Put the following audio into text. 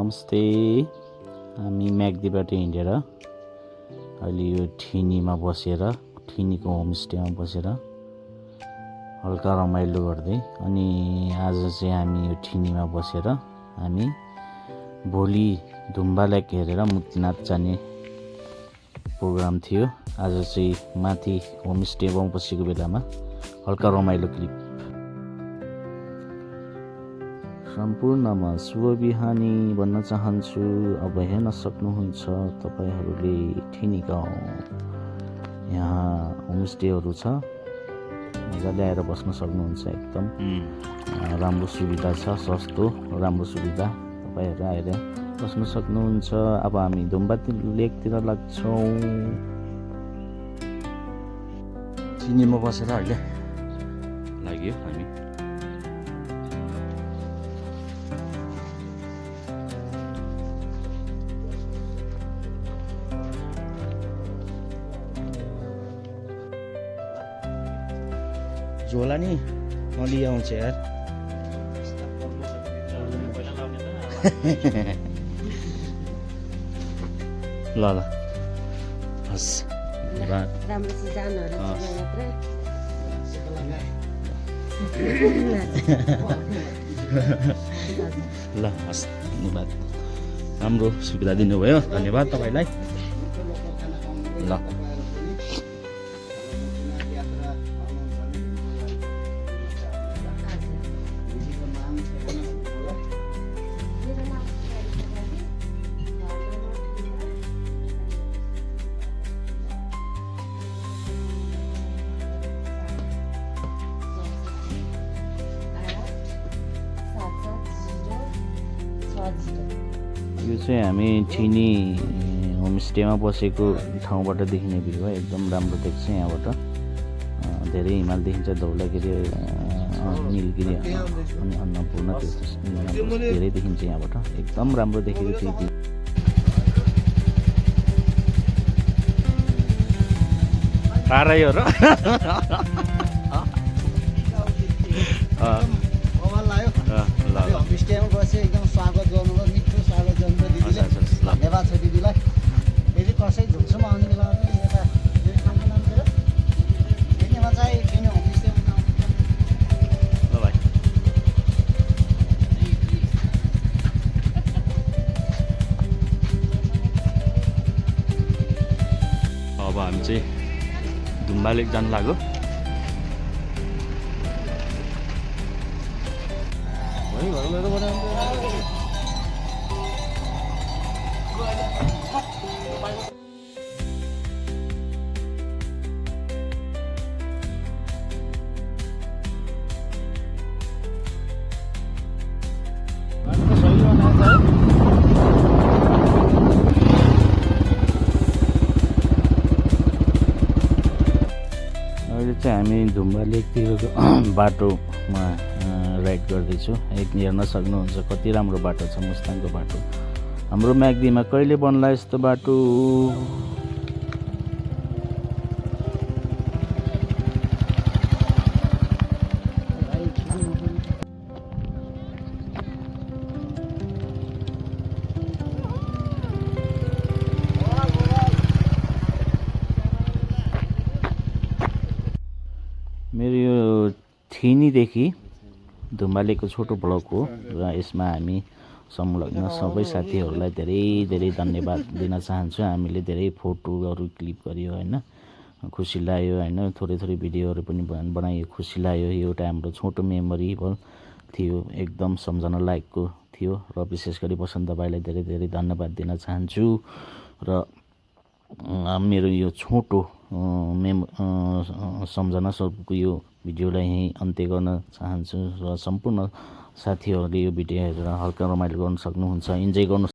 नमस्ते। हामी म्याग्दीबाट हिँडेर अहिले यो ठिनीमा बसेर ठिनीको होमस्टेमा बसेर हल्का रमाइलो गर्दै अनि आज चाहिँ हामी यो ठिनीमा बसेर हामी भोलि धुम्बा लेक हेरेर मुक्तिनाथ जाने प्रोग्राम थियो। आज चाहिँ माथि होमस्टेमा बसेको बेलामा हल्का रमाइलो क्लिप। सम्पूर्णमा शुभ बिहानी भन्न चाहन्छु। अब हेर्न सक्नुहुन्छ तपाईहरूले ठिनी गाउँ, यहाँ होमस्टेहरू छ, मजाले आएर बस्न सक्नुहुन्छ। एकदम राम्रो सुविधा छ, सस्तो राम्रो सुविधा, तपाईँहरू आएर बस्न सक्नुहुन्छ। अब हामी धुम्बा लेकतिर लाग्छौँ। ठिनीमा बसेर अहिले लाग्यो हामी। झोला नि अलि आउँछ यार। ल ल हस् राम्रो चाहिँ जानु ल हस्, धन्यवाद। राम्रो सुविधा दिनुभयो, धन्यवाद तपाईँलाई। ल यो चाहिँ हामी ठिनी होमस्टेमा बसेको ठाउँबाट देखिने भ्यू हो। एकदम राम्रो देख्छ यहाँबाट। धेरै हिमाल देखिन्छ, धौलागिरी, निलगिरी अनि अन्नपूर्ण, त्यस्तो धेरै देखिन्छ यहाँबाट। एकदम राम्रो देखेको थियो। पारायोहरू होमस्टेमा बसेँ, एकदम स्वागत गर्नुभयो, मिठो स्वागत गर्नुभयो दिदीले। धन्यवाद छ दिदीलाई। यदि कसै झुक्सुमा आउने बेला यता ठाउँको नाम थियो ठिनीमा चाहिँ ठिनी होमस्टेमा ल भाइ। अब हामी चाहिँ धुम्बा लेक जानु लाग्यो। अहिले चाहिँ हामी धुम्बा लेकतिरको बाटोमा राइड गर्दैछु। हेर्न सक्नुहुन्छ कति राम्रो बाटो छ, मुस्ताङको बाटो। हाम्रो म्याग्दीमा कहिले बन्ला यस्तो बाटो? मेरो यो ठिनीदेखि धुम्बा लेकको छोटो ब्लग हो र यसमा हामी संलग्न सबै साथीहरूलाई धेरै धेरै धन्यवाद दिन चाहन्छु। हामीले धेरै फोटोहरू क्लिक गरियो होइन, खुसी लाग्यो होइन। थोरै थोरै भिडियोहरू पनि बनाइयो, खुसी लाग्यो। यो एउटा हाम्रो छोटो मेमोरेबल थियो, एकदम सम्झना लायकको थियो। र विशेष गरी बसन्त भाइलाई धेरै धेरै धन्यवाद दिन चाहन्छु। र मेरो यो छोटो सम्झना स्वरूपको यो भिडियोलाई यहीँ अन्त्य गर्न चाहन्छु। र सम्पूर्ण साथीहरूले यो भिडियो हेरेर हल्का रमाइलो गर्न सक्नुहुन्छ, इन्जोय गर्नु